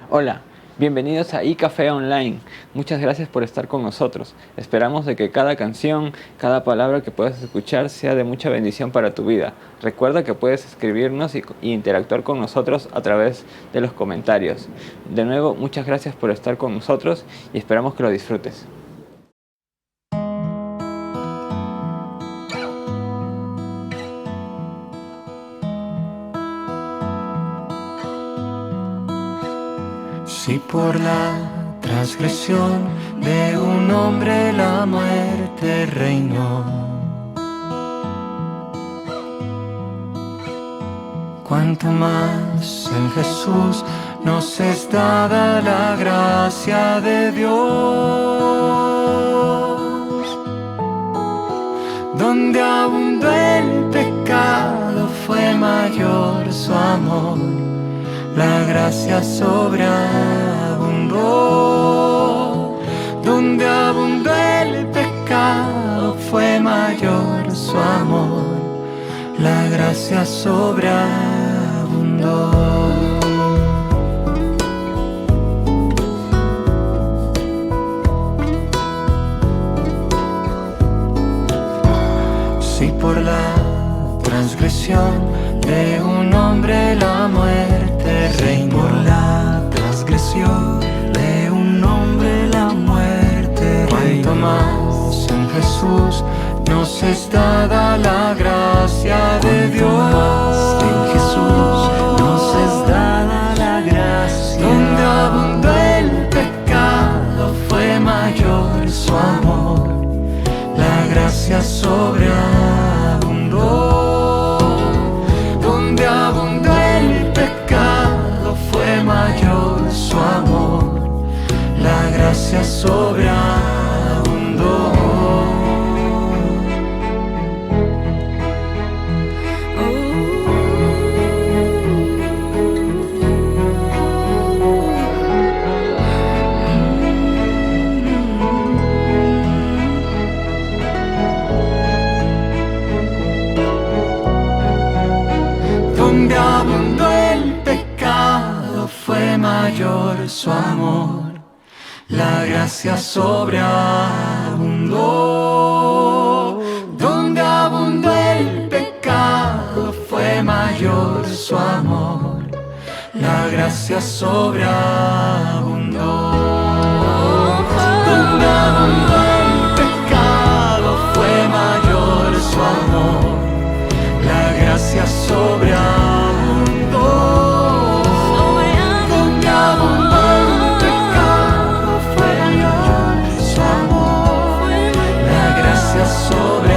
Hola, bienvenidos a iCafé Online. Muchas gracias por estar con nosotros. Esperamos de que cada canción, cada palabra que puedas escuchar sea de mucha bendición para tu vida. Recuerda que puedes escribirnos y interactuar con nosotros a través de los comentarios. De nuevo, muchas gracias por estar con nosotros y esperamos que lo disfrutes. Si por la transgresión de un hombre la muerte reinó, cuanto más en Jesús nos es dada la gracia de Dios. Donde abundó el pecado fue mayor su amor, la gracia sobreabundó. Donde abundó el pecado fue mayor su amor, la gracia sobreabundó. Si por la transgresión de un hombre la muerte reinó, por la transgresión de un hombre la muerte reinó, cuanto más en Jesús nos es dada la gracia de Dios. En Jesús nos es dada la gracia. Donde abundó el pecado fue mayor su amor, la gracia sobreabundó. Donde abundó el pecado fue mayor su amor, la gracia sobreabundó. Donde abundó el pecado fue mayor su amor, la gracia sobreabundó. Donde abundó el pecado fue mayor su amor, la gracia sobreabundó. Donde abundó el pecado fue mayor su amor, la gracia sobreabundó. Donde abundó el pecado fue mayor su amor, la gracia sobreabundó.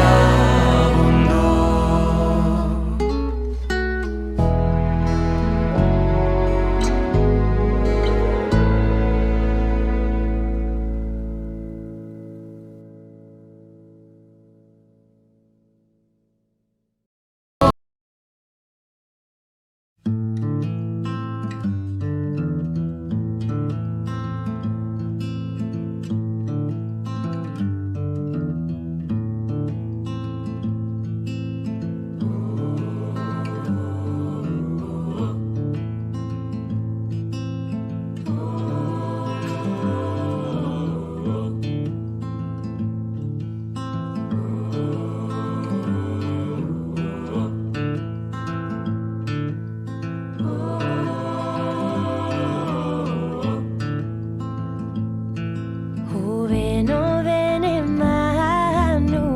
Ven Emmanuel,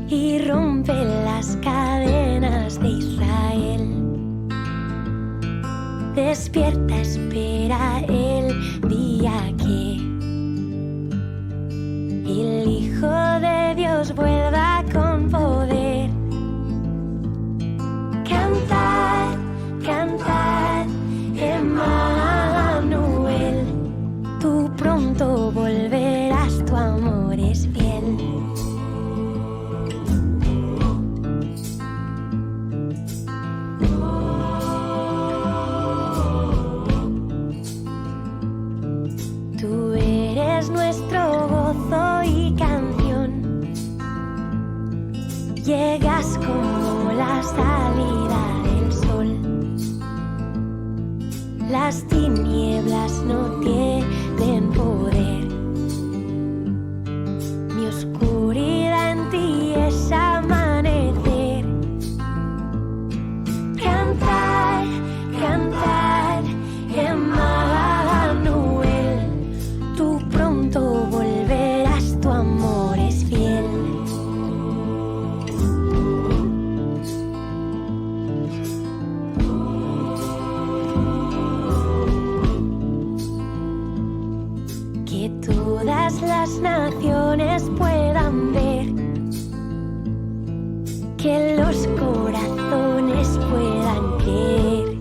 y rompe las cadenas de Israel. Despierta, espera el día que el Hijo de Dios vuelva con poder. Cantad, cantad, Emmanuel, tú pronto volverás, tu amor es fiel. Tú eres nuestro gozo y canción, llegas como la salida del sol. las tinieblas no tienen poder. Mi oscuridad en ti es amanecer. Cantar, cantar, Emmanuel, tú pronto volverás, tu amor es fiel. Que todas las naciones puedan ver, que los corazones puedan creer,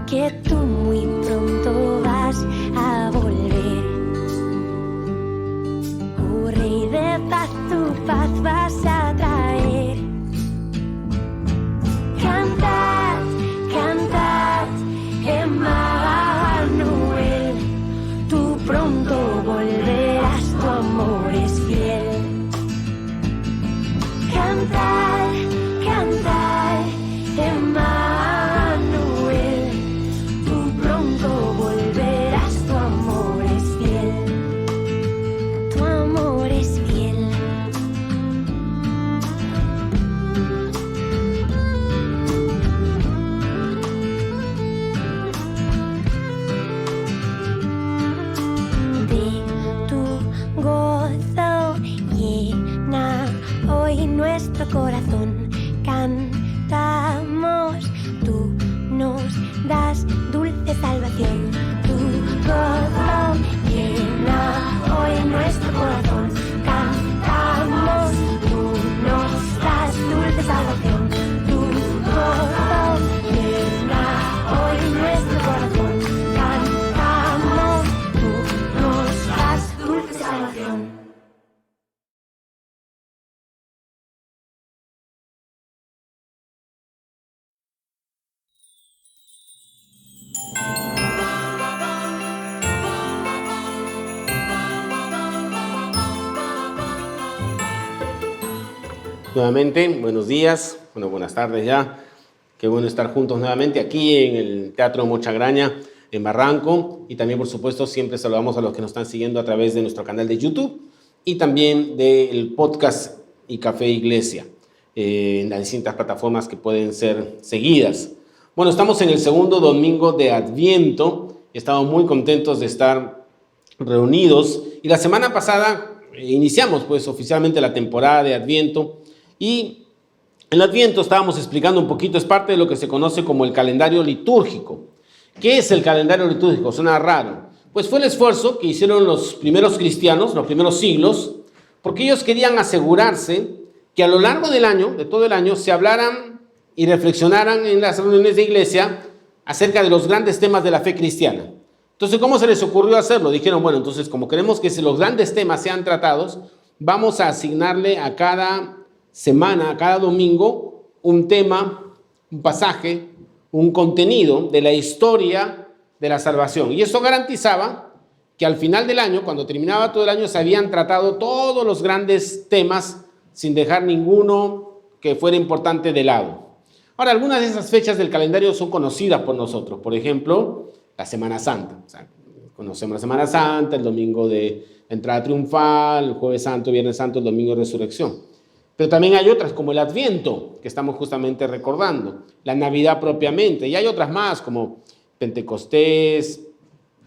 que tú muy pronto vas a volver. Oh Rey de paz, tu paz vas a traer. Cantad, cantad, Emmanuel, tú pronto volverás, tu amor es fiel. Cantar, cantar, Emmanuel, tú pronto volverás, tu amor es fiel. Tu amor es fiel. De tu gozo llena hoy nuestro corazón, cantamos, tú nos das dulce salvación. Tu gozo llena hoy nuestro corazón, cantamos, tú nos das dulce salvación. Tu gozo llena hoy nuestro corazón, cantamos, tú nos das dulce salvación. Nuevamente, buenos días, buenas tardes ya. Qué bueno estar juntos nuevamente aquí en el Teatro Mochagraña en Barranco. Y también, por supuesto, siempre saludamos a los que nos están siguiendo a través de nuestro canal de YouTube y también del podcast y Café Iglesia, en las distintas plataformas que pueden ser seguidas. Bueno, estamos en el segundo domingo de Adviento. Estamos muy contentos de estar reunidos. Y la semana pasada iniciamos pues oficialmente la temporada de Adviento. Y el Adviento, estábamos explicando un poquito, es parte de lo que se conoce como el calendario litúrgico. ¿Qué es el calendario litúrgico? Suena raro. Pues fue el esfuerzo que hicieron los primeros cristianos, los primeros siglos, porque ellos querían asegurarse que a lo largo del año, de todo el año, se hablaran y reflexionaran en las reuniones de iglesia acerca de los grandes temas de la fe cristiana. Entonces, ¿cómo se les ocurrió hacerlo? Dijeron, bueno, entonces, como queremos que los grandes temas sean tratados, vamos a asignarle a cada semana, a cada domingo, un tema, un pasaje, un contenido de la historia de la salvación. Y eso garantizaba que al final del año, cuando terminaba todo el año, se habían tratado todos los grandes temas sin dejar ninguno que fuera importante de lado. Ahora, algunas de esas fechas del calendario son conocidas por nosotros. Por ejemplo, la Semana Santa. O sea, conocemos la Semana Santa, el domingo de entrada triunfal, el Jueves Santo, Viernes Santo, el domingo de resurrección. Pero también hay otras como el Adviento, que estamos justamente recordando, la Navidad propiamente, y hay otras más como Pentecostés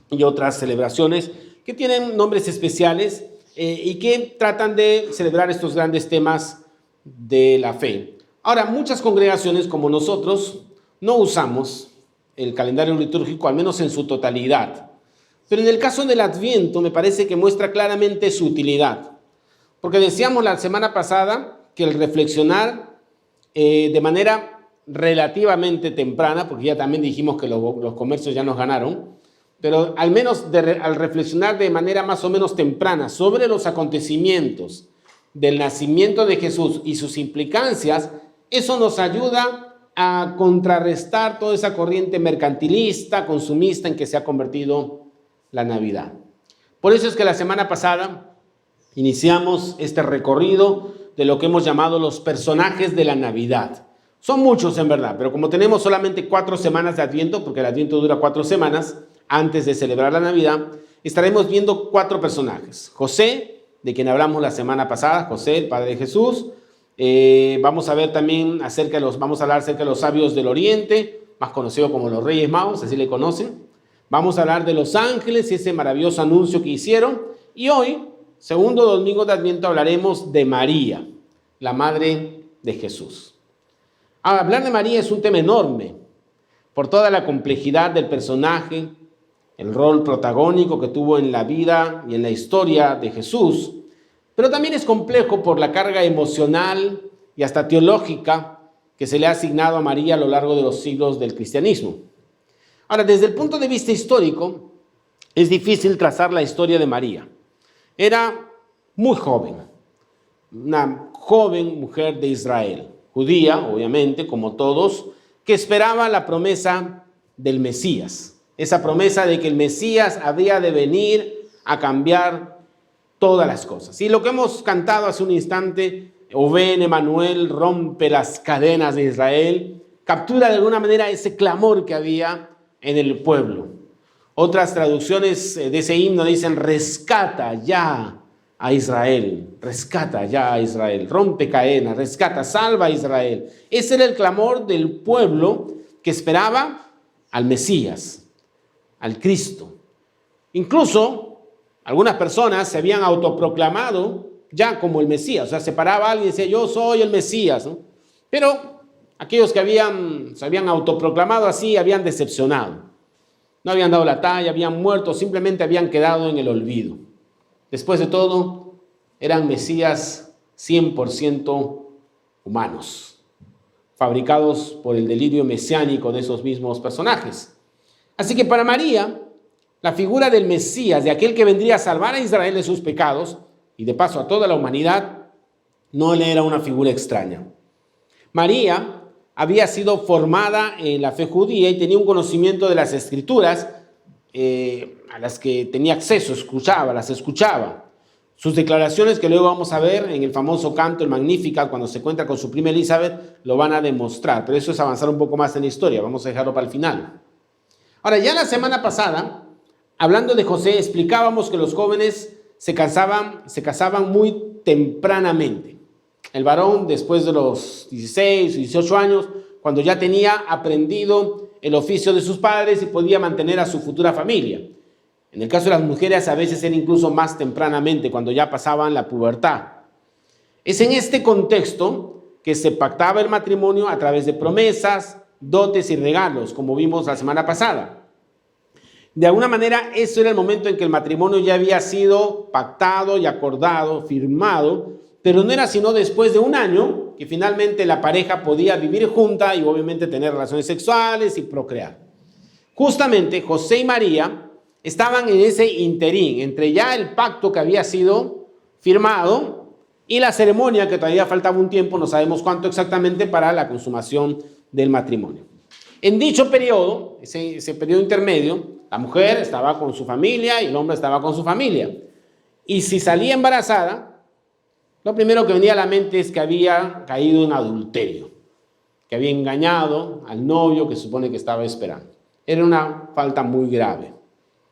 y otras celebraciones que tienen nombres especiales y que tratan de celebrar estos grandes temas de la fe. Ahora, muchas congregaciones como nosotros no usamos el calendario litúrgico, al menos en su totalidad. Pero en el caso del Adviento me parece que muestra claramente su utilidad. Porque decíamos la semana pasada que el reflexionar de manera relativamente temprana, porque ya también dijimos que los comercios ya nos ganaron, pero al menos al reflexionar de manera más o menos temprana sobre los acontecimientos del nacimiento de Jesús y sus implicancias, eso nos ayuda a contrarrestar toda esa corriente mercantilista, consumista en que se ha convertido la Navidad. Por eso es que la semana pasada iniciamos este recorrido de lo que hemos llamado los personajes de la Navidad. Son muchos en verdad, pero como tenemos solamente 4 semanas de Adviento, porque el Adviento dura 4 semanas antes de celebrar la Navidad, estaremos viendo 4 personajes. José, de quien hablamos la semana pasada, José, el padre de Jesús. Vamos a ver también vamos a hablar acerca de los sabios del Oriente, más conocidos como los Reyes Magos, así le conocen. Vamos a hablar de los ángeles y ese maravilloso anuncio que hicieron. Y hoy, segundo domingo de Adviento, hablaremos de María, la madre de Jesús. Hablar de María es un tema enorme, por toda la complejidad del personaje, el rol protagónico que tuvo en la vida y en la historia de Jesús, pero también es complejo por la carga emocional y hasta teológica que se le ha asignado a María a lo largo de los siglos del cristianismo. Ahora, desde el punto de vista histórico, es difícil trazar la historia de María. Era muy joven, una joven mujer de Israel, judía, obviamente, como todos, que esperaba la promesa del Mesías. Esa promesa de que el Mesías había de venir a cambiar todas las cosas. Y lo que hemos cantado hace un instante, O ven, Emanuel, rompe las cadenas de Israel, captura de alguna manera ese clamor que había en el pueblo. Otras traducciones de ese himno dicen, rescata ya a Israel, rescata ya a Israel, rompe cadenas, rescata, salva a Israel. Ese era el clamor del pueblo que esperaba al Mesías, al Cristo. Incluso algunas personas se habían autoproclamado ya como el Mesías, o sea, se paraba alguien y decía, yo soy el Mesías, ¿no? Pero aquellos que se habían autoproclamado así habían decepcionado, no habían dado la talla, habían muerto, simplemente habían quedado en el olvido. Después de todo, eran Mesías 100% humanos, fabricados por el delirio mesiánico de esos mismos personajes. Así que para María, la figura del Mesías, de aquel que vendría a salvar a Israel de sus pecados, y de paso a toda la humanidad, no le era una figura extraña. María había sido formada en la fe judía y tenía un conocimiento de las Escrituras a las que tenía acceso, las escuchaba. Sus declaraciones, que luego vamos a ver en el famoso canto, el Magnificat, cuando se encuentra con su prima Elizabeth, lo van a demostrar, pero eso es avanzar un poco más en la historia, vamos a dejarlo para el final. Ahora, ya la semana pasada, hablando de José, explicábamos que los jóvenes se casaban muy tempranamente. El varón, después de los 16 o 18 años, cuando ya tenía aprendido el oficio de sus padres y podía mantener a su futura familia. En el caso de las mujeres, a veces era incluso más tempranamente, cuando ya pasaban la pubertad. Es en este contexto que se pactaba el matrimonio a través de promesas, dotes y regalos, como vimos la semana pasada. De alguna manera, eso era el momento en que el matrimonio ya había sido pactado y acordado, firmado, pero no era sino después de un año que finalmente la pareja podía vivir junta y obviamente tener relaciones sexuales y procrear. Justamente José y María estaban en ese interín, entre ya el pacto que había sido firmado y la ceremonia que todavía faltaba un tiempo, no sabemos cuánto exactamente, para la consumación del matrimonio. En dicho periodo, ese periodo intermedio, la mujer estaba con su familia y el hombre estaba con su familia. Y si salía embarazada, lo primero que venía a la mente es que había caído en adulterio, que había engañado al novio que supone que estaba esperando. Era una falta muy grave.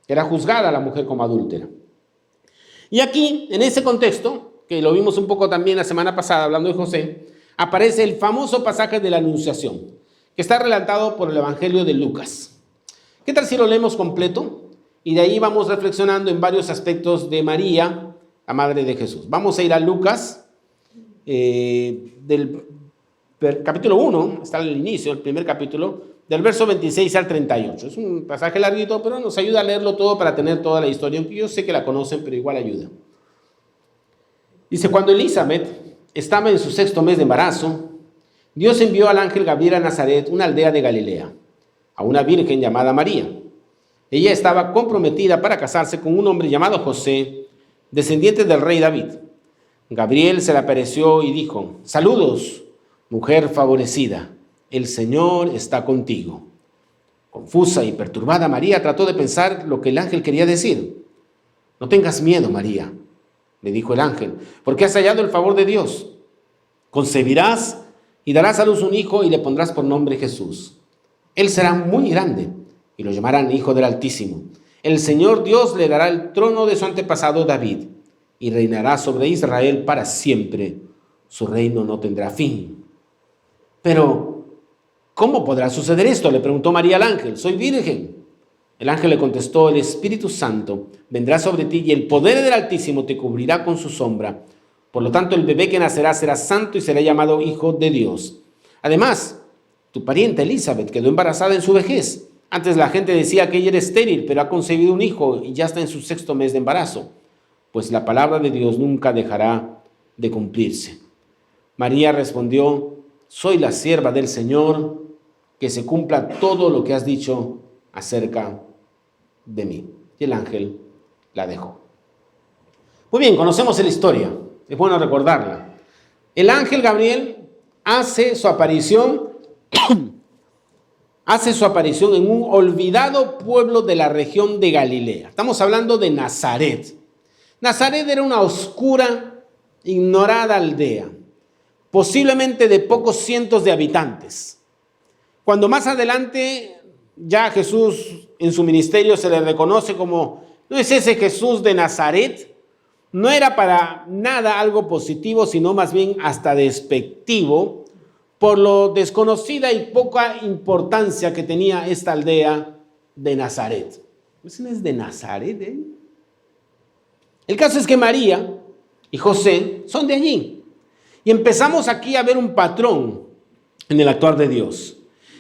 Era juzgada a la mujer como adúltera. Y aquí, en ese contexto, que lo vimos un poco también la semana pasada hablando de José, aparece el famoso pasaje de la Anunciación, que está relatado por el Evangelio de Lucas. ¿Qué tal si lo leemos completo? Y de ahí vamos reflexionando en varios aspectos de María, la madre de Jesús. Vamos a ir a Lucas, del capítulo 1, está al inicio, el primer capítulo, del verso 26 al 38. Es un pasaje larguito, pero nos ayuda a leerlo todo para tener toda la historia, aunque yo sé que la conocen, pero igual ayuda. Dice, cuando Elizabeth estaba en su 6º mes de embarazo, Dios envió al ángel Gabriel a Nazaret, una aldea de Galilea, a una virgen llamada María. Ella estaba comprometida para casarse con un hombre llamado José, descendiente del rey David. Gabriel se le apareció y dijo, saludos, mujer favorecida, el Señor está contigo. Confusa y perturbada, María trató de pensar lo que el ángel quería decir. No tengas miedo, María, le dijo el ángel, porque has hallado el favor de Dios. Concebirás y darás a luz un hijo y le pondrás por nombre Jesús. Él será muy grande y lo llamarán Hijo del Altísimo. El Señor Dios le dará el trono de su antepasado David y reinará sobre Israel para siempre. Su reino no tendrá fin. Pero, ¿cómo podrá suceder esto?, le preguntó María al ángel. Soy virgen. El ángel le contestó, el Espíritu Santo vendrá sobre ti y el poder del Altísimo te cubrirá con su sombra. Por lo tanto, el bebé que nacerá será santo y será llamado Hijo de Dios. Además, tu pariente Elizabeth quedó embarazada en su vejez. Antes la gente decía que ella era estéril, pero ha concebido un hijo y ya está en su 6º mes de embarazo. Pues la palabra de Dios nunca dejará de cumplirse. María respondió, soy la sierva del Señor, que se cumpla todo lo que has dicho acerca de mí. Y el ángel la dejó. Muy bien, conocemos la historia. Es bueno recordarla. El ángel Gabriel hace su aparición en un olvidado pueblo de la región de Galilea. Estamos hablando de Nazaret. Nazaret era una oscura, ignorada aldea, posiblemente de pocos cientos de habitantes. Cuando más adelante ya Jesús en su ministerio se le reconoce como, no es ese Jesús de Nazaret, no era para nada algo positivo, sino más bien hasta despectivo, por lo desconocida y poca importancia que tenía esta aldea de Nazaret. ¿Ese no es de Nazaret, eh? El caso es que María y José son de allí. Y empezamos aquí a ver un patrón en el actuar de Dios.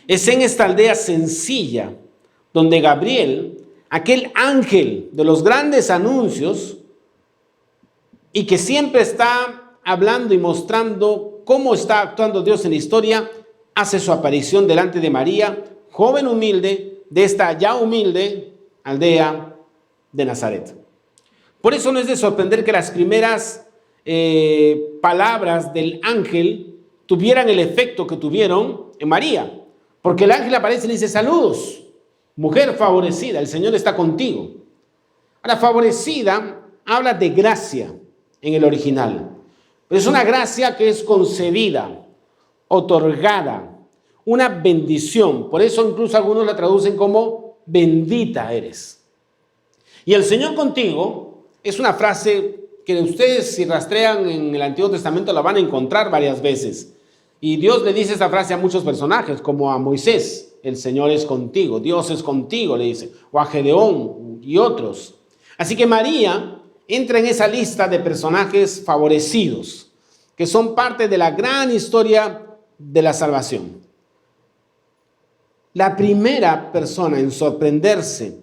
Es en esta aldea sencilla donde Gabriel, aquel ángel de los grandes anuncios, y que siempre está hablando y mostrando cómo está actuando Dios en la historia, hace su aparición delante de María, joven humilde, de esta ya humilde aldea de Nazaret. Por eso no es de sorprender que las primeras palabras del ángel tuvieran el efecto que tuvieron en María. Porque el ángel aparece y le dice, saludos, mujer favorecida, el Señor está contigo. Ahora, favorecida habla de gracia en el original. Pero es una gracia que es concedida, otorgada, una bendición. Por eso incluso algunos la traducen como bendita eres. Y el Señor contigo es una frase que ustedes, si rastrean en el Antiguo Testamento, la van a encontrar varias veces. Y Dios le dice esta frase a muchos personajes, como a Moisés, el Señor es contigo, Dios es contigo, le dice, o a Gedeón y otros. Así que María entra en esa lista de personajes favorecidos, que son parte de la gran historia de la salvación. La primera persona en sorprenderse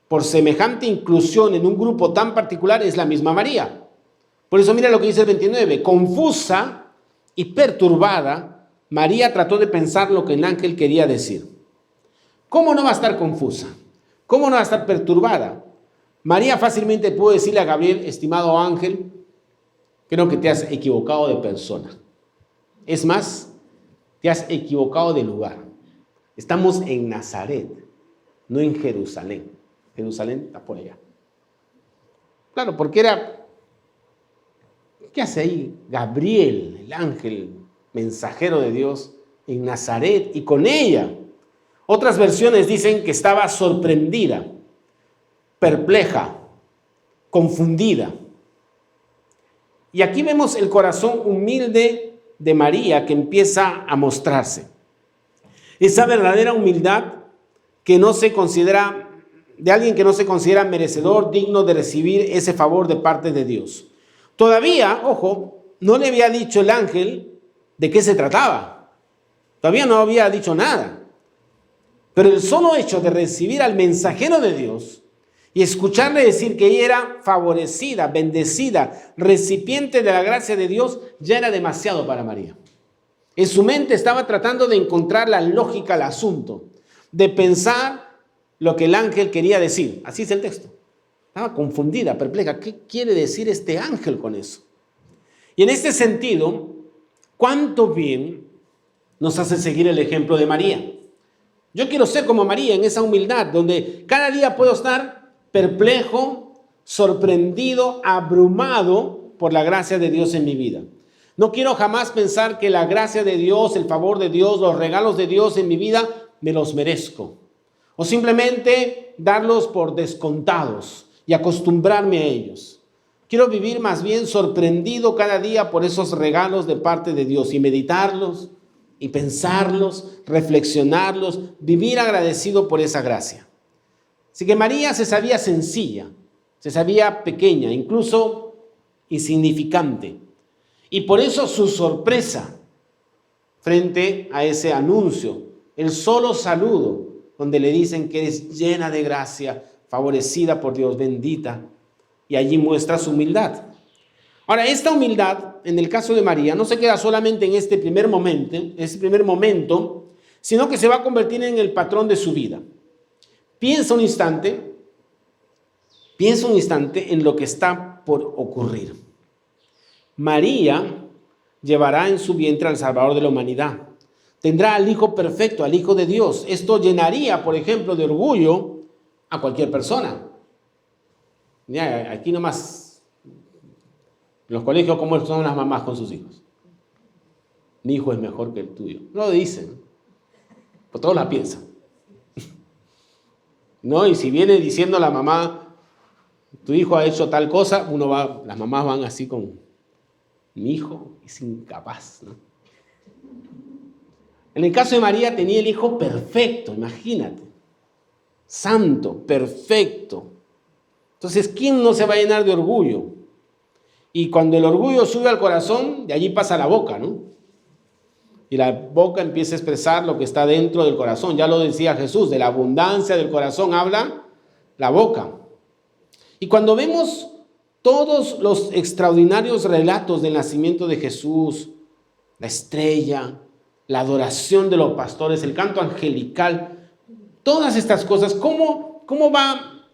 por semejante inclusión en un grupo tan particular es la misma María. Por eso mira lo que dice el 29, confusa y perturbada, María trató de pensar lo que el ángel quería decir. ¿Cómo no va a estar confusa? ¿Cómo no va a estar perturbada? María fácilmente pudo decirle a Gabriel, estimado ángel, creo que te has equivocado de persona. Es más, te has equivocado de lugar. Estamos en Nazaret, no en Jerusalén. Jerusalén está por allá. Claro, porque ¿qué hace ahí Gabriel, el ángel mensajero de Dios, en Nazaret y con ella? Otras versiones dicen que estaba sorprendida, perpleja, confundida. Y aquí vemos el corazón humilde de María que empieza a mostrarse. Esa verdadera humildad que no se considera, de alguien que no se considera merecedor, digno de recibir ese favor de parte de Dios. Todavía, ojo, no le había dicho el ángel de qué se trataba. Todavía no había dicho nada. Pero el solo hecho de recibir al mensajero de Dios y escucharle decir que ella era favorecida, bendecida, recipiente de la gracia de Dios, ya era demasiado para María. En su mente estaba tratando de encontrar la lógica al asunto, de pensar lo que el ángel quería decir. Así es el texto. Estaba confundida, perpleja. ¿Qué quiere decir este ángel con eso? Y en este sentido, ¿cuánto bien nos hace seguir el ejemplo de María? Yo quiero ser como María en esa humildad, donde cada día puedo estar perplejo, sorprendido, abrumado por la gracia de Dios en mi vida. No quiero jamás pensar que la gracia de Dios, el favor de Dios, los regalos de Dios en mi vida, me los merezco. O simplemente darlos por descontados y acostumbrarme a ellos. Quiero vivir más bien sorprendido cada día por esos regalos de parte de Dios y meditarlos y pensarlos, reflexionarlos, vivir agradecido por esa gracia. Así que María se sabía sencilla, se sabía pequeña, incluso insignificante. Y por eso su sorpresa frente a ese anuncio, el solo saludo donde le dicen que eres llena de gracia, favorecida por Dios, bendita, y allí muestra su humildad. Ahora, esta humildad, en el caso de María, no se queda solamente en este primer momento, sino que se va a convertir en el patrón de su vida. Piensa un instante en lo que está por ocurrir. María llevará en su vientre al Salvador de la humanidad. Tendrá al Hijo perfecto, al Hijo de Dios. Esto llenaría, por ejemplo, de orgullo a cualquier persona. Ya, aquí nomás, en los colegios, ¿cómo son las mamás con sus hijos? Mi hijo es mejor que el tuyo. No lo dicen, pero todos la piensan. ¿No? Y si viene diciendo la mamá, tu hijo ha hecho tal cosa, las mamás van así con, mi hijo es incapaz, ¿no? En el caso de María tenía el hijo perfecto, imagínate. Santo, perfecto. Entonces, ¿quién no se va a llenar de orgullo? Y cuando el orgullo sube al corazón, de allí pasa la boca, ¿no? Y la boca empieza a expresar lo que está dentro del corazón. Ya lo decía Jesús, de la abundancia del corazón habla la boca. Y cuando vemos todos los extraordinarios relatos del nacimiento de Jesús, la estrella, la adoración de los pastores, el canto angelical, todas estas cosas, ¿cómo va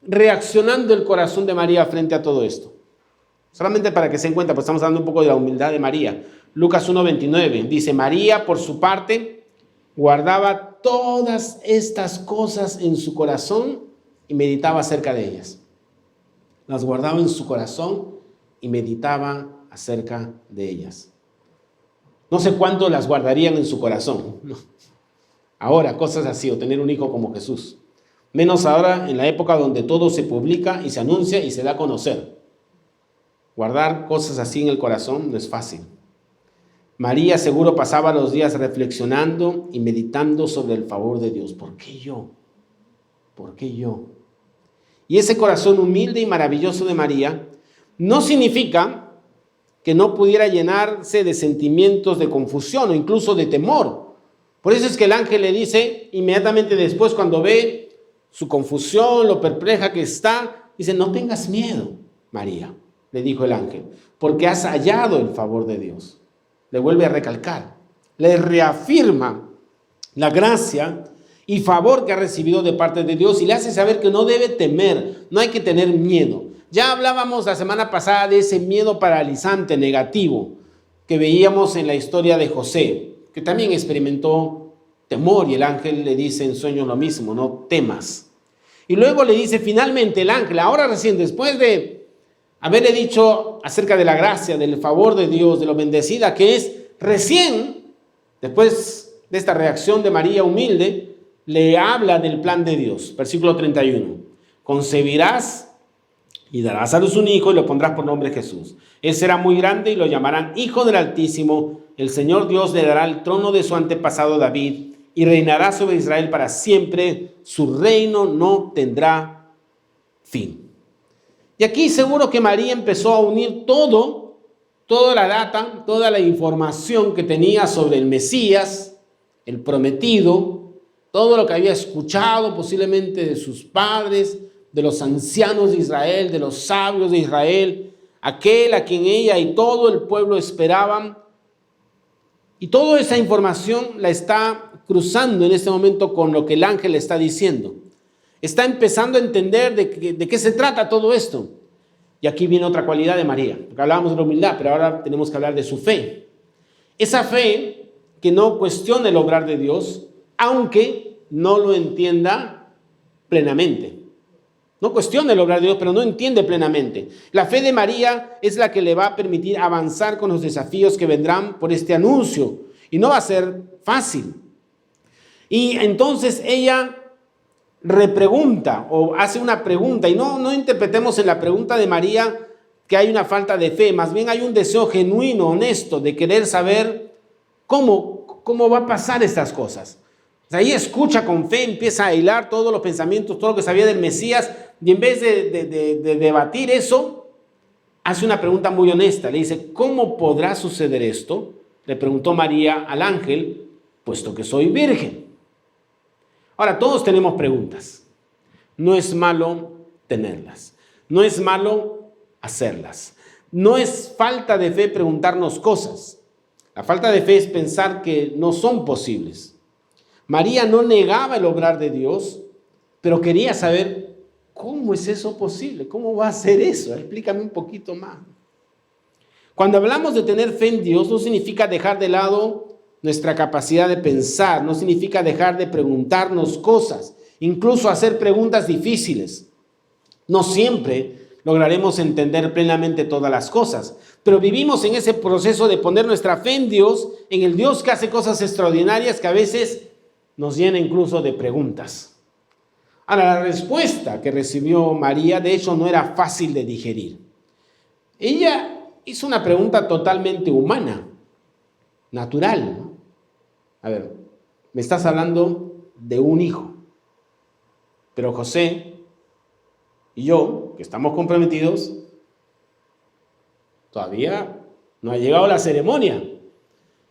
reaccionando el corazón de María frente a todo esto? Solamente para que se den cuenta, pues estamos hablando un poco de la humildad de María. Lucas 1:29 dice, María por su parte guardaba todas estas cosas en su corazón y meditaba acerca de ellas. Las guardaba en su corazón y meditaba acerca de ellas. No sé cuánto las guardarían en su corazón. Ahora, cosas así, o tener un hijo como Jesús. Menos ahora en la época donde todo se publica y se anuncia y se da a conocer. Guardar cosas así en el corazón no es fácil. María seguro pasaba los días reflexionando y meditando sobre el favor de Dios. ¿Por qué yo? ¿Por qué yo? Y ese corazón humilde y maravilloso de María no significa que no pudiera llenarse de sentimientos de confusión o incluso de temor. Por eso es que el ángel le dice inmediatamente después, cuando ve su confusión, lo perpleja que está, dice, no tengas miedo, María, le dijo el ángel, porque has hallado el favor de Dios. Le vuelve a recalcar, le reafirma la gracia y favor que ha recibido de parte de Dios y le hace saber que no debe temer, no hay que tener miedo. Ya hablábamos la semana pasada de ese miedo paralizante, negativo, que veíamos en la historia de José, que también experimentó temor y el ángel le dice en sueño lo mismo, no temas. Y luego le dice finalmente el ángel, ahora recién, después de haberle dicho acerca de la gracia, del favor de Dios, de lo bendecida que es, recién, después de esta reacción de María humilde, le habla del plan de Dios. Versículo 31. Concebirás y darás a luz un hijo y lo pondrás por nombre Jesús. Él será muy grande y lo llamarán Hijo del Altísimo. El Señor Dios le dará el trono de su antepasado David y reinará sobre Israel para siempre. Su reino no tendrá fin. Y aquí seguro que María empezó a unir toda la data, toda la información que tenía sobre el Mesías, el prometido, todo lo que había escuchado posiblemente de sus padres, de los ancianos de Israel, de los sabios de Israel, aquel a quien ella y todo el pueblo esperaban. Y toda esa información la está cruzando en este momento con lo que el ángel le está diciendo. Está empezando a entender de qué se trata todo esto. Y aquí viene otra cualidad de María, porque hablábamos de la humildad, pero ahora tenemos que hablar de su fe. Esa fe que no cuestiona el obrar de Dios, aunque no lo entienda plenamente. No cuestiona el obrar de Dios, pero no entiende plenamente. La fe de María es la que le va a permitir avanzar con los desafíos que vendrán por este anuncio. Y no va a ser fácil. Y entonces ella repregunta o hace una pregunta. Y no interpretemos en la pregunta de María que hay una falta de fe. Más bien hay un deseo genuino, honesto, de querer saber cómo va a pasar estas cosas. O sea, ella escucha con fe, empieza a hilar todos los pensamientos, todo lo que sabía del Mesías, y en vez de debatir eso, hace una pregunta muy honesta. Le dice, ¿cómo podrá suceder esto? Le preguntó María al ángel, puesto que soy virgen. Ahora, todos tenemos preguntas. No es malo tenerlas. No es malo hacerlas. No es falta de fe preguntarnos cosas. La falta de fe es pensar que no son posibles. María no negaba el obrar de Dios, pero quería saber cómo es eso posible, cómo va a ser eso. Explícame un poquito más. Cuando hablamos de tener fe en Dios, no significa dejar de lado nuestra capacidad de pensar, no significa dejar de preguntarnos cosas, incluso hacer preguntas difíciles. No siempre lograremos entender plenamente todas las cosas, pero vivimos en ese proceso de poner nuestra fe en Dios, en el Dios que hace cosas extraordinarias que a veces nos llena incluso de preguntas. Ahora, la respuesta que recibió María, de hecho, no era fácil de digerir. Ella hizo una pregunta totalmente humana, natural, ¿no? A ver, me estás hablando de un hijo, pero José y yo, que estamos comprometidos, todavía no ha llegado la ceremonia.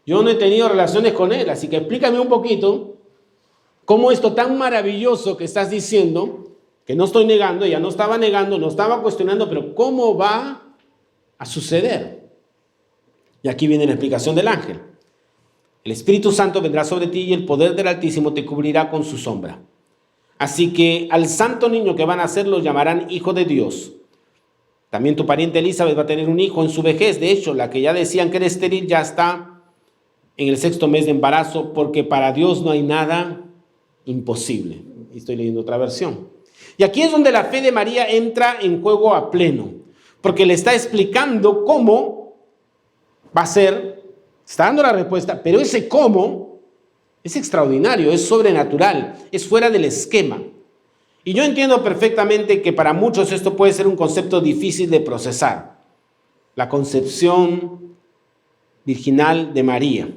Yo no he tenido relaciones con él, así que explícame un poquito cómo esto tan maravilloso que estás diciendo, que no estoy negando, ella no estaba negando, no estaba cuestionando, pero ¿cómo va a suceder? Y aquí viene la explicación del ángel. El Espíritu Santo vendrá sobre ti y el poder del Altísimo te cubrirá con su sombra. Así que al santo niño que van a nacer lo llamarán Hijo de Dios. También tu pariente Elizabeth va a tener un hijo en su vejez. De hecho, la que ya decían que era estéril ya está en el 6º mes de embarazo, porque para Dios no hay nada imposible. Estoy leyendo otra versión. Y aquí es donde la fe de María entra en juego a pleno, porque le está explicando cómo va a ser, está dando la respuesta, pero ese cómo es extraordinario, es sobrenatural, es fuera del esquema. Y yo entiendo perfectamente que para muchos esto puede ser un concepto difícil de procesar. La concepción virginal de María.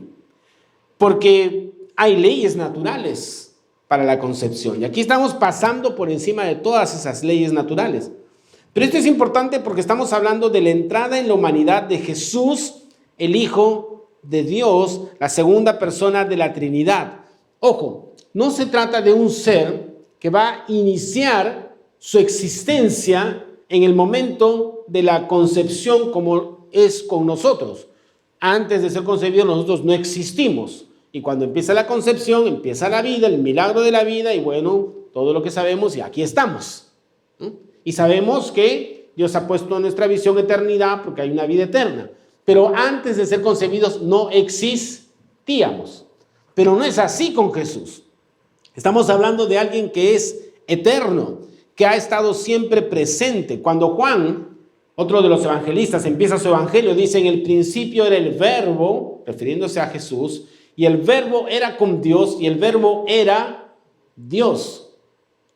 Porque hay leyes naturales para la concepción. Y aquí estamos pasando por encima de todas esas leyes naturales. Pero esto es importante porque estamos hablando de la entrada en la humanidad de Jesús, el Hijo de Dios, la segunda persona de la Trinidad. Ojo, no se trata de un ser que va a iniciar su existencia en el momento de la concepción como es con nosotros. Antes de ser concebidos nosotros no existimos. Y cuando empieza la concepción, empieza la vida, el milagro de la vida y bueno, todo lo que sabemos y aquí estamos. Y sabemos que Dios ha puesto en nuestra visión eternidad porque hay una vida eterna. Pero antes de ser concebidos no existíamos. Pero no es así con Jesús. Estamos hablando de alguien que es eterno, que ha estado siempre presente. Cuando Juan, otro de los evangelistas, empieza su evangelio, dice: en el principio era el verbo, refiriéndose a Jesús, y el verbo era con Dios, y el verbo era Dios.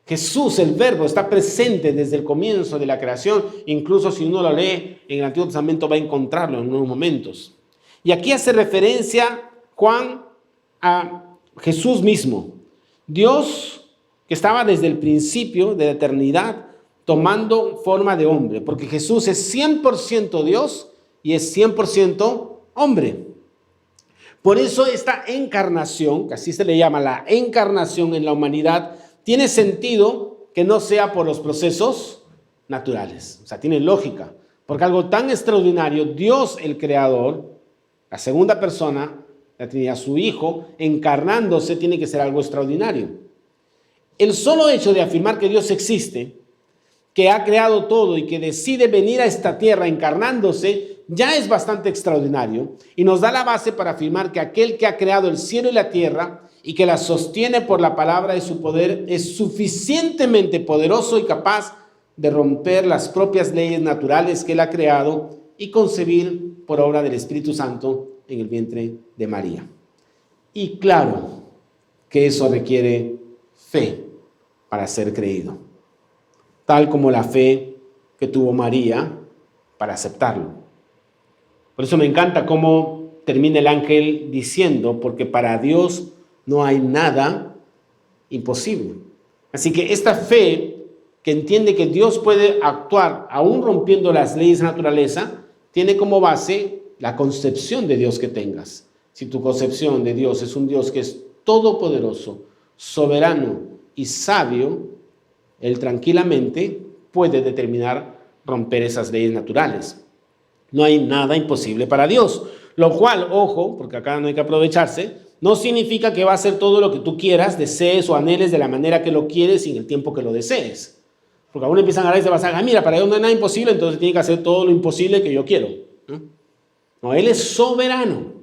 Jesús, el verbo, está presente desde el comienzo de la creación. Incluso si uno lo lee en el Antiguo Testamento va a encontrarlo en unos momentos. Y aquí hace referencia Juan a Jesús mismo. Dios que estaba desde el principio de la eternidad tomando forma de hombre, porque Jesús es 100% Dios y es 100% hombre. Por eso esta encarnación, que así se le llama la encarnación en la humanidad, tiene sentido que no sea por los procesos naturales. O sea, tiene lógica, porque algo tan extraordinario, Dios el Creador, la segunda persona, la Trinidad, su Hijo, encarnándose, tiene que ser algo extraordinario. El solo hecho de afirmar que Dios existe, que ha creado todo y que decide venir a esta tierra encarnándose, ya es bastante extraordinario y nos da la base para afirmar que aquel que ha creado el cielo y la tierra y que la sostiene por la palabra de su poder es suficientemente poderoso y capaz de romper las propias leyes naturales que Él ha creado y concebir por obra del Espíritu Santo en el vientre de María. Y claro que eso requiere fe para ser creído, tal como la fe que tuvo María para aceptarlo. Por eso me encanta cómo termina el ángel diciendo, porque para Dios no hay nada imposible. Así que esta fe que entiende que Dios puede actuar aún rompiendo las leyes de naturaleza, tiene como base la concepción de Dios que tengas. Si tu concepción de Dios es un Dios que es todopoderoso, soberano y sabio, Él tranquilamente puede determinar romper esas leyes naturales. No hay nada imposible para Dios, lo cual, ojo, porque acá no hay que aprovecharse, no significa que va a hacer todo lo que tú quieras, desees o anheles de la manera que lo quieres y en el tiempo que lo desees. Porque aún empiezan a dar ese pasaje, mira, para Dios no hay nada imposible, entonces tiene que hacer todo lo imposible que yo quiero. No, Él es soberano,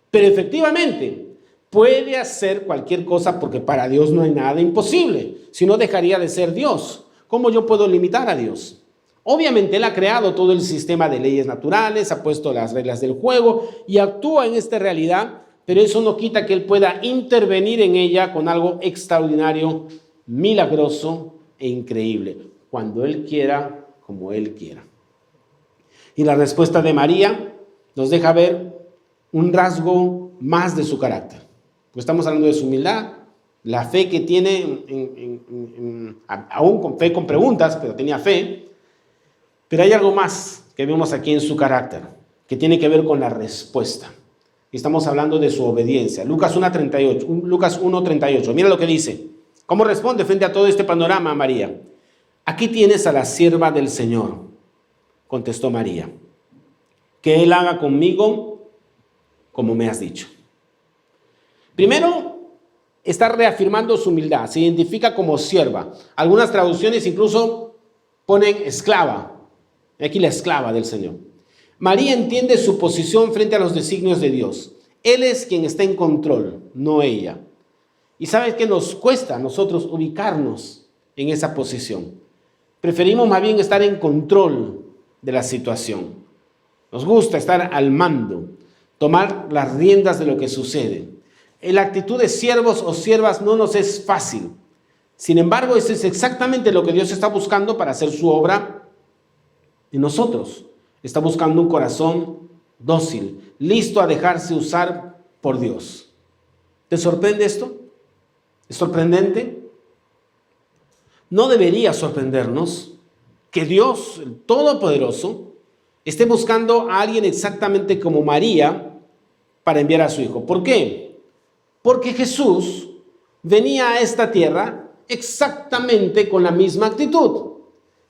pero efectivamente puede hacer cualquier cosa porque para Dios no hay nada imposible, si no dejaría de ser Dios. ¿Cómo yo puedo limitar a Dios? Obviamente Él ha creado todo el sistema de leyes naturales, ha puesto las reglas del juego y actúa en esta realidad, pero eso no quita que Él pueda intervenir en ella con algo extraordinario, milagroso e increíble, cuando Él quiera, como Él quiera. Y la respuesta de María nos deja ver un rasgo más de su carácter. Pues estamos hablando de su humildad, la fe que tiene, aún con fe con preguntas, pero tenía fe. Pero hay algo más que vemos aquí en su carácter, que tiene que ver con la respuesta. Y estamos hablando de su obediencia. Lucas 1:38. Mira lo que dice. ¿Cómo responde frente a todo este panorama María? Aquí tienes a la sierva del Señor, contestó María. Que Él haga conmigo como me has dicho. Primero, está reafirmando su humildad. Se identifica como sierva. Algunas traducciones incluso ponen esclava. Aquí la esclava del Señor. María entiende su posición frente a los designios de Dios. Él es quien está en control, no ella. Y ¿sabes qué nos cuesta a nosotros ubicarnos en esa posición? Preferimos más bien estar en control de la situación. Nos gusta estar al mando, tomar las riendas de lo que sucede. La actitud de siervos o siervas no nos es fácil. Sin embargo, eso es exactamente lo que Dios está buscando para hacer su obra en nosotros. Está buscando un corazón dócil, listo a dejarse usar por Dios. ¿Te sorprende esto? ¿Es sorprendente? No debería sorprendernos que Dios, el Todopoderoso, esté buscando a alguien exactamente como María para enviar a su hijo. ¿Por qué? Porque Jesús venía a esta tierra exactamente con la misma actitud.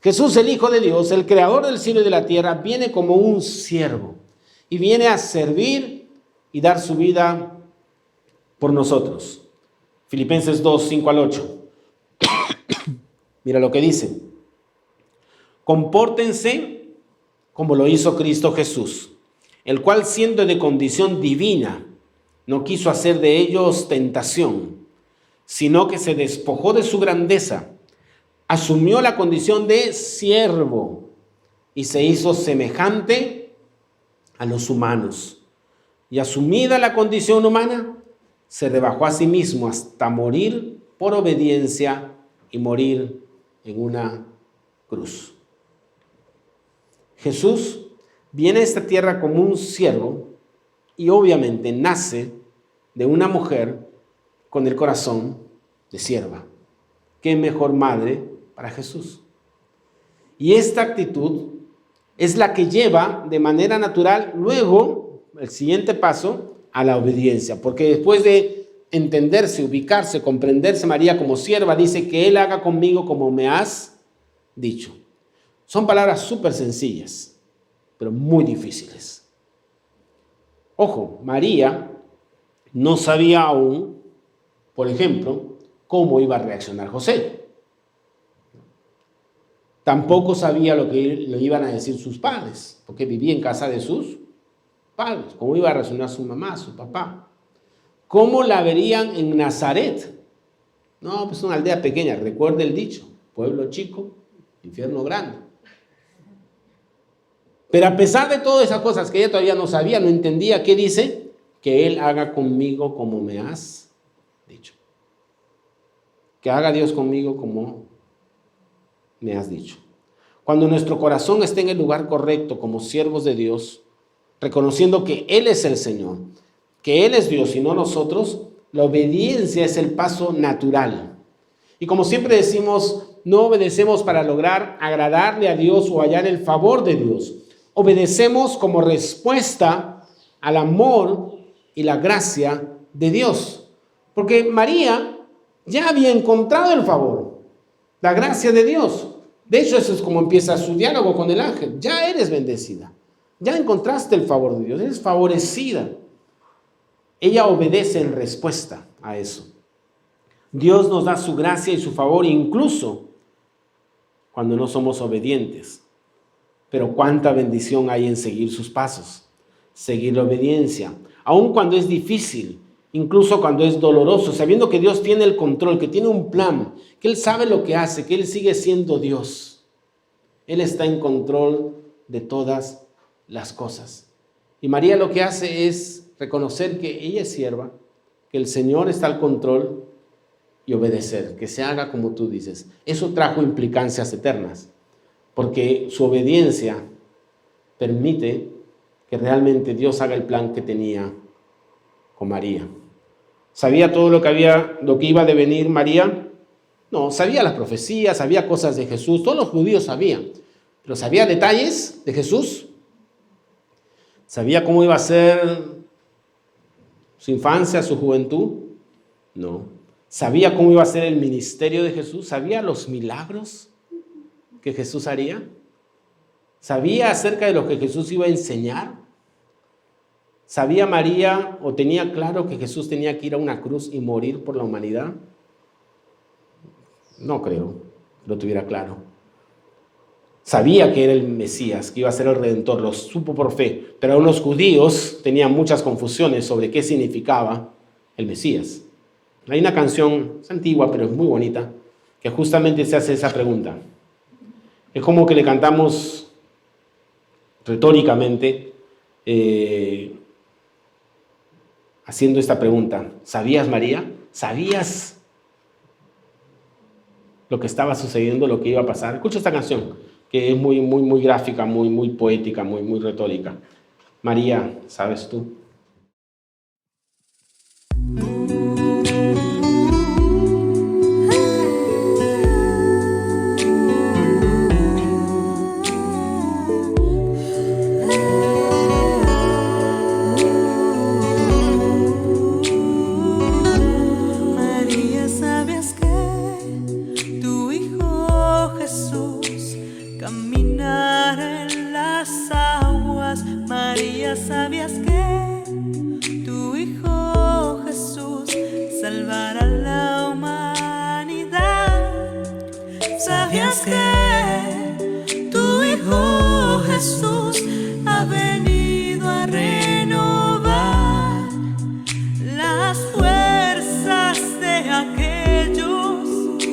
Jesús, el Hijo de Dios, el creador del cielo y de la tierra, viene como un siervo y viene a servir y dar su vida por nosotros. Filipenses 2:5-8. Mira lo que dice. Compórtense como lo hizo Cristo Jesús, el cual siendo de condición divina, no quiso hacer de ellos ostentación, sino que se despojó de su grandeza, asumió la condición de siervo y se hizo semejante a los humanos. Y asumida la condición humana, se rebajó a sí mismo hasta morir por obediencia y morir en una cruz. Jesús viene a esta tierra como un siervo y obviamente nace de una mujer con el corazón de sierva. ¿Qué mejor madre para Jesús? Y esta actitud es la que lleva de manera natural luego el siguiente paso a la obediencia, porque después de entenderse, ubicarse, comprenderse María como sierva, dice que Él haga conmigo como me has dicho. Son palabras súper sencillas, pero muy difíciles. Ojo, María no sabía aún, por ejemplo, cómo iba a reaccionar José. Tampoco sabía lo que le iban a decir sus padres, porque vivía en casa de sus padres. ¿Cómo iba a reaccionar su mamá, su papá? ¿Cómo la verían en Nazaret? No, pues una aldea pequeña, recuerda el dicho, pueblo chico, infierno grande. Pero a pesar de todas esas cosas que ella todavía no sabía, no entendía, ¿qué dice? Que Él haga conmigo como me has dicho. Que haga Dios conmigo como me has dicho. Cuando nuestro corazón esté en el lugar correcto como siervos de Dios, reconociendo que Él es el Señor, que Él es Dios y no nosotros, la obediencia es el paso natural. Y como siempre decimos, no obedecemos para lograr agradarle a Dios o hallar el favor de Dios. Obedecemos como respuesta al amor y la gracia de Dios. Porque María ya había encontrado el favor, la gracia de Dios. De hecho, eso es como empieza su diálogo con el ángel. Ya eres bendecida. Ya encontraste el favor de Dios. Eres favorecida. Ella obedece en respuesta a eso. Dios nos da su gracia y su favor incluso cuando no somos obedientes. Pero cuánta bendición hay en seguir sus pasos, seguir la obediencia, aun cuando es difícil, incluso cuando es doloroso, sabiendo que Dios tiene el control, que tiene un plan, que Él sabe lo que hace, que Él sigue siendo Dios. Él está en control de todas las cosas. Y María lo que hace es reconocer que ella es sierva, que el Señor está al control y obedecer, que se haga como tú dices. Eso trajo implicancias eternas, porque su obediencia permite que realmente Dios haga el plan que tenía con María. ¿Sabía todo lo que iba a devenir María? No, sabía las profecías, sabía cosas de Jesús, todos los judíos sabían, pero ¿sabía detalles de Jesús? ¿Sabía cómo iba a ser su infancia, su juventud? No. ¿Sabía cómo iba a ser el ministerio de Jesús? ¿Sabía los milagros que Jesús haría? ¿Sabía acerca de lo que Jesús iba a enseñar? ¿Sabía María o tenía claro que Jesús tenía que ir a una cruz y morir por la humanidad? No creo que lo tuviera claro. Sabía que era el Mesías, que iba a ser el Redentor, lo supo por fe, pero aún los judíos tenían muchas confusiones sobre qué significaba el Mesías. Hay una canción, es antigua, pero es muy bonita, que justamente se hace esa pregunta. Es como que le cantamos retóricamente, haciendo esta pregunta. ¿Sabías, María? ¿Sabías lo que estaba sucediendo, lo que iba a pasar? Escucha esta canción, que es muy gráfica, muy poética, muy retórica. María, ¿sabes tú? ¿Sabías que tu Hijo Jesús salvará a la humanidad? ¿Sabías que tu Hijo Jesús ha venido a renovar las fuerzas de aquellos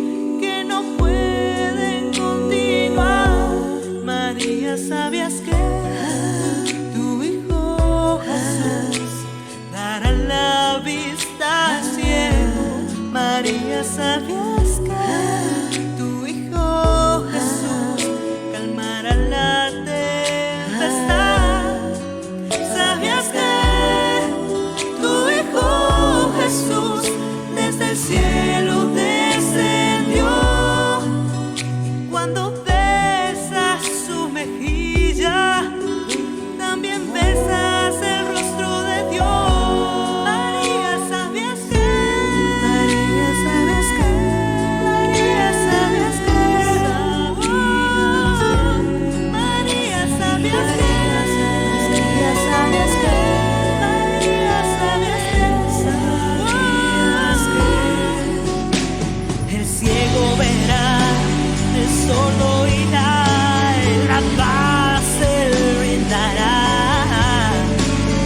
que no pueden continuar? María, ¿sabías que María, ¿sabías que tu Hijo Jesús calmará la tempestad? ¿Sabías que tu Hijo Jesús desde el cielo descendió? Y cuando besas su mejilla, también besas el rostro de Dios. Solo irá, la paz Él brindará,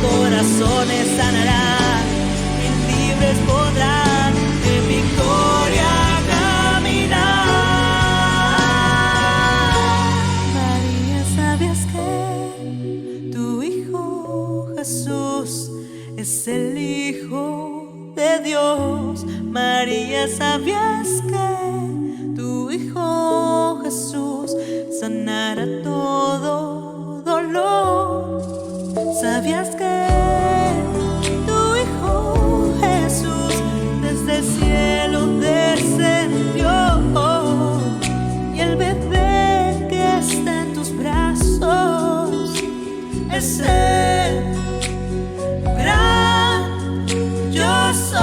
corazones sanará y libres podrán en victoria caminar. es el Hijo de Dios. María, ¿sabías que tu Hijo Jesús sanará todo dolor? ¿Sabías que tu Hijo Jesús desde el cielo descendió? Y el bebé que está en tus brazos es el gran yo soy.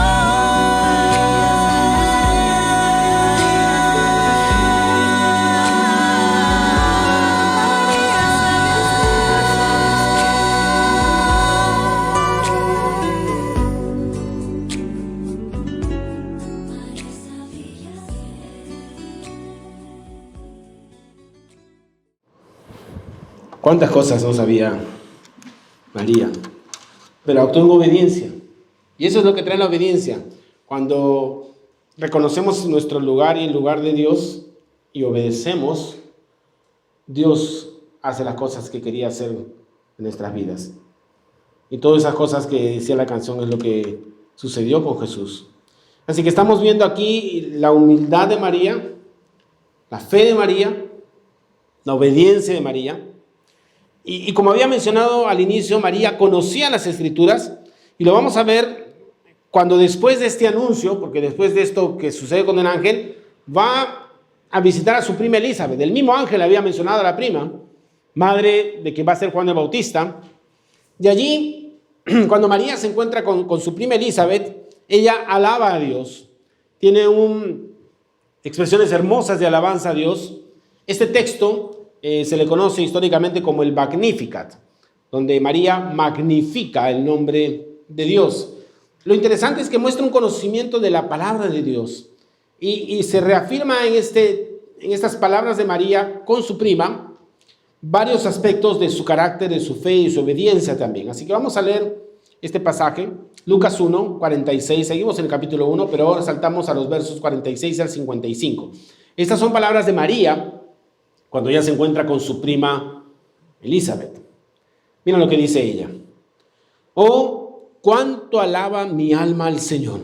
¿Cuántas cosas no sabía María? Pero actuó en obediencia. Y eso es lo que trae la obediencia. Cuando reconocemos nuestro lugar y el lugar de Dios y obedecemos, Dios hace las cosas que quería hacer en nuestras vidas. Y todas esas cosas que decía la canción es lo que sucedió con Jesús. Así que estamos viendo aquí la humildad de María, la fe de María, la obediencia de María. Y como había mencionado al inicio, María conocía las Escrituras, y lo vamos a ver cuando después de este anuncio, porque después de esto que sucede con el ángel, va a visitar a su prima Elizabeth. El mismo ángel había mencionado a la prima, madre de quien va a ser Juan el Bautista. Y allí, cuando María se encuentra con su prima Elizabeth, ella alaba a Dios. Tiene expresiones hermosas de alabanza a Dios. Este texto se le conoce históricamente como el Magnificat, donde María magnifica el nombre de Dios. Lo interesante es que muestra un conocimiento de la palabra de Dios y se reafirma en estas palabras de María con su prima varios aspectos de su carácter, de su fe y su obediencia también. Así que vamos a leer este pasaje, Lucas 1, 46, seguimos en el capítulo 1, pero ahora saltamos a los versos 46 al 55. Estas son palabras de María cuando ella se encuentra con su prima Elizabeth. Mira lo que dice ella. Oh, cuánto alaba mi alma al Señor.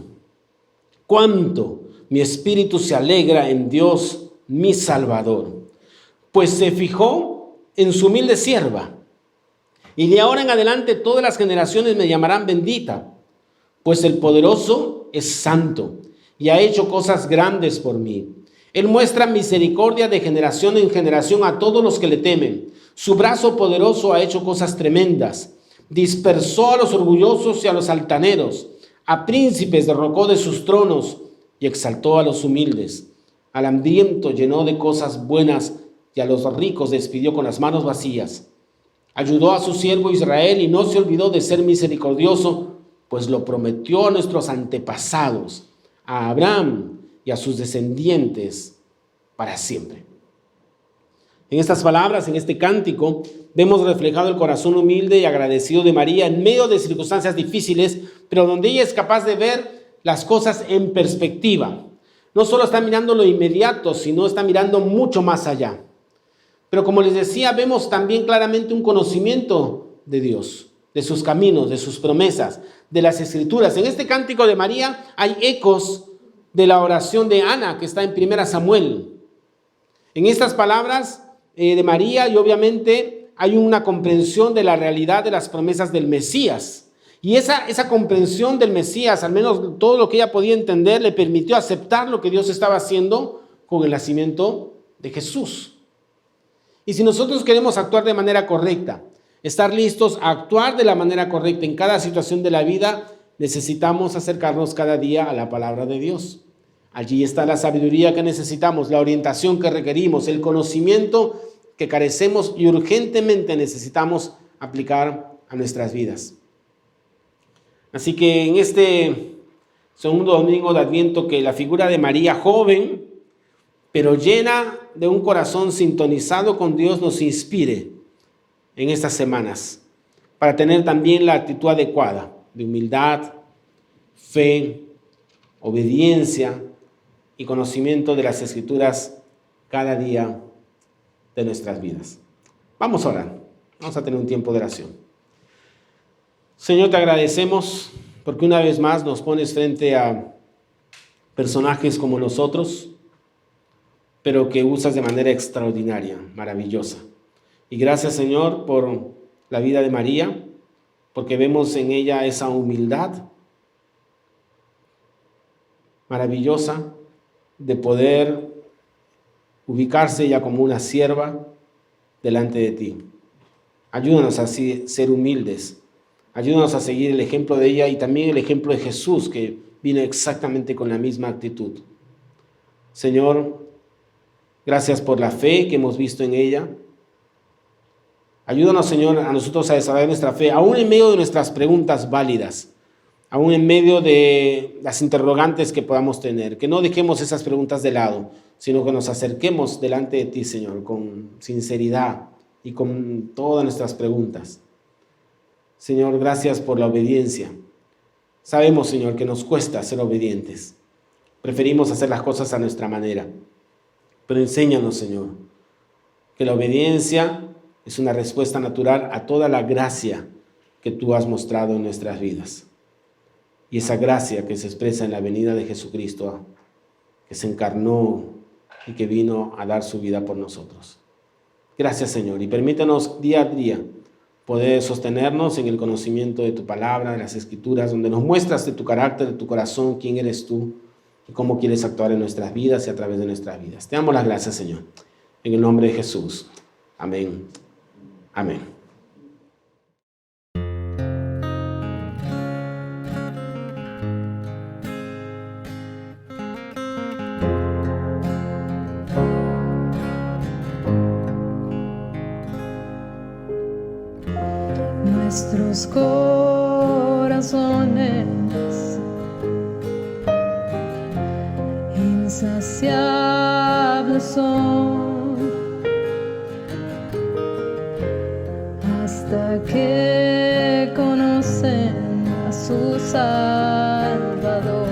Cuánto mi espíritu se alegra en Dios, mi Salvador. Pues se fijó en su humilde sierva. Y de ahora en adelante todas las generaciones me llamarán bendita. Pues el poderoso es santo y ha hecho cosas grandes por mí. Él muestra misericordia de generación en generación a todos los que le temen. Su brazo poderoso ha hecho cosas tremendas. Dispersó a los orgullosos y a los altaneros. A príncipes derrocó de sus tronos y exaltó a los humildes. Al hambriento llenó de cosas buenas y a los ricos despidió con las manos vacías. Ayudó a su siervo Israel y no se olvidó de ser misericordioso, pues lo prometió a nuestros antepasados, a Abraham y a sus descendientes para siempre. En estas palabras, en este cántico, vemos reflejado el corazón humilde y agradecido de María en medio de circunstancias difíciles, pero donde ella es capaz de ver las cosas en perspectiva. No solo está mirando lo inmediato, sino está mirando mucho más allá. Pero como les decía, vemos también claramente un conocimiento de Dios, de sus caminos, de sus promesas, de las Escrituras. En este cántico de María hay ecos de la oración de Ana, que está en 1 Samuel. En estas palabras de María, y obviamente hay una comprensión de la realidad de las promesas del Mesías. Y esa comprensión del Mesías, al menos todo lo que ella podía entender, le permitió aceptar lo que Dios estaba haciendo con el nacimiento de Jesús. Y si nosotros queremos actuar de manera correcta, estar listos a actuar de la manera correcta en cada situación de la vida, necesitamos acercarnos cada día a la palabra de Dios. Allí está la sabiduría que necesitamos, la orientación que requerimos, el conocimiento que carecemos y urgentemente necesitamos aplicar a nuestras vidas. Así que en este segundo domingo de Adviento, que la figura de María joven, pero llena de un corazón sintonizado con Dios, nos inspire en estas semanas para tener también la actitud adecuada de humildad, fe, obediencia y conocimiento de las Escrituras cada día de nuestras vidas. Vamos a orar, vamos a tener un tiempo de oración. Señor, te agradecemos porque una vez más nos pones frente a personajes como nosotros, pero que usas de manera extraordinaria, maravillosa. Y gracias, Señor, por la vida de María, porque vemos en ella esa humildad maravillosa de poder ubicarse ella como una sierva delante de ti. Ayúdanos a ser humildes. Ayúdanos a seguir el ejemplo de ella y también el ejemplo de Jesús, que vino exactamente con la misma actitud. Señor, gracias por la fe que hemos visto en ella. Ayúdanos, Señor, a nosotros a desarrollar nuestra fe, aún en medio de nuestras preguntas válidas, aún en medio de las interrogantes que podamos tener. Que no dejemos esas preguntas de lado, sino que nos acerquemos delante de ti, Señor, con sinceridad y con todas nuestras preguntas. Señor, gracias por la obediencia. Sabemos, Señor, que nos cuesta ser obedientes. Preferimos hacer las cosas a nuestra manera. Pero enséñanos, Señor, que la obediencia es una respuesta natural a toda la gracia que tú has mostrado en nuestras vidas. Y esa gracia que se expresa en la venida de Jesucristo, que se encarnó y que vino a dar su vida por nosotros. Gracias, Señor, y permítanos día a día poder sostenernos en el conocimiento de tu palabra, de las Escrituras, donde nos muestras de tu carácter, de tu corazón, quién eres tú y cómo quieres actuar en nuestras vidas y a través de nuestras vidas. Te damos las gracias, Señor, en el nombre de Jesús. Amén. Amén. Nuestros corazones insaciables son hasta que conocen a su Salvador.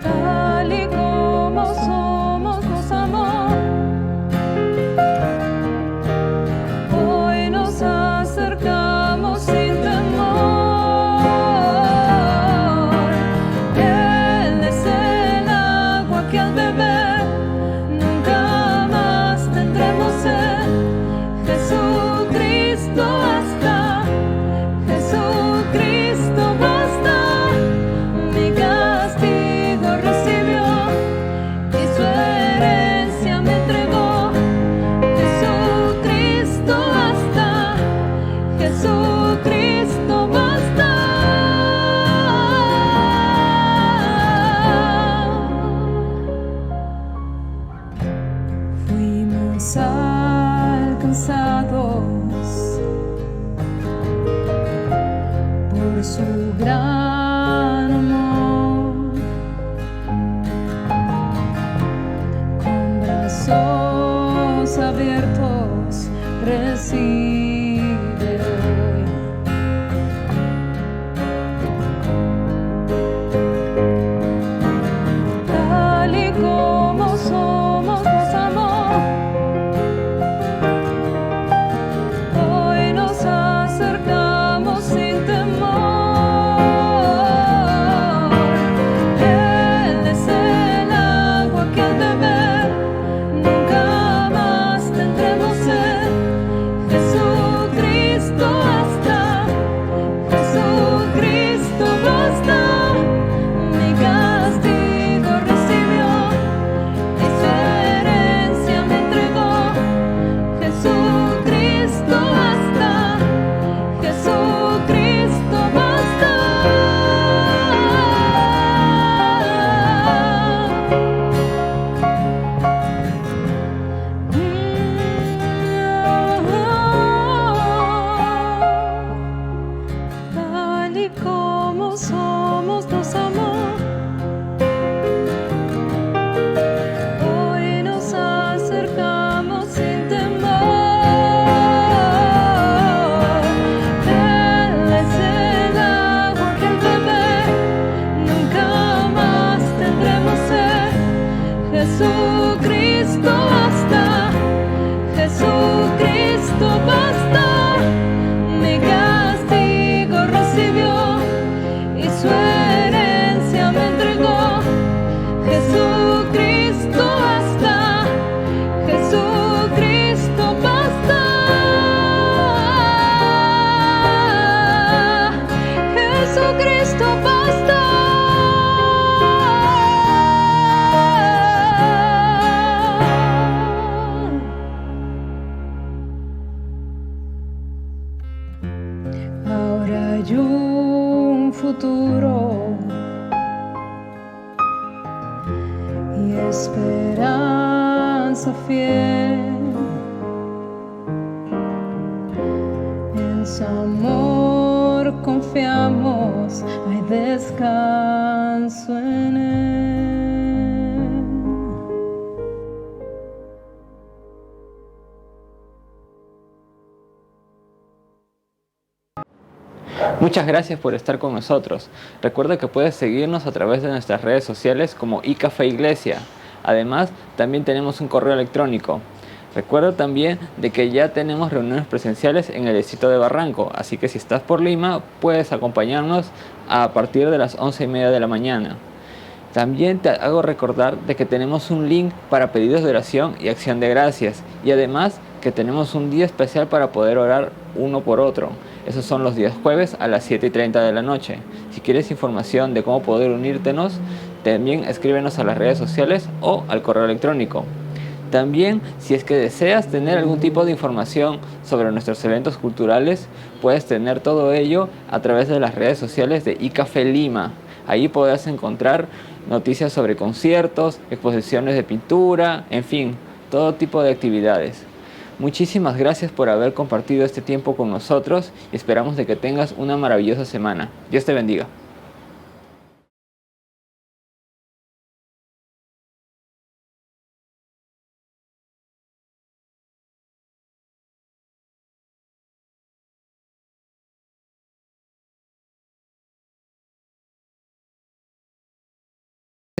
Tal y como somos, nos amó. Hoy nos acercamos sin temor. Él es el agua que al beber nunca más tendremos sed. Jesucristo basta, Jesucristo basta. Mi castigo recibió y su herencia me entregó. Jesucristo basta, Jesucristo basta. Fuimos alcanzados por su gran amor, con brazos abiertos recibe hoy. Tal y como somos, nos amó. Hoy nos acercamos sin temor. Él es el agua que al beber nunca más tendremos sed. Jesús hay un futuro y esperanza fiel. En su amor confiamos, hay descanso en él. Muchas gracias por estar con nosotros. Recuerda que puedes seguirnos a través de nuestras redes sociales como iCafé Iglesia. Además, también tenemos un correo electrónico. Recuerda también de que ya tenemos reuniones presenciales en el distrito de Barranco, así que si estás por Lima, puedes acompañarnos a partir de las 11:30 de la mañana. También te hago recordar de que tenemos un link para pedidos de oración y acción de gracias, y además que tenemos un día especial para poder orar uno por otro. Esos son los días jueves a las 7:30 de la noche. Si quieres información de cómo poder unírtenos, también escríbenos a las redes sociales o al correo electrónico. También, si es que deseas tener algún tipo de información sobre nuestros eventos culturales, puedes tener todo ello a través de las redes sociales de iCafé Lima. Ahí podrás encontrar noticias sobre conciertos, exposiciones de pintura, en fin, todo tipo de actividades. Muchísimas gracias por haber compartido este tiempo con nosotros y esperamos de que tengas una maravillosa semana. Dios te bendiga.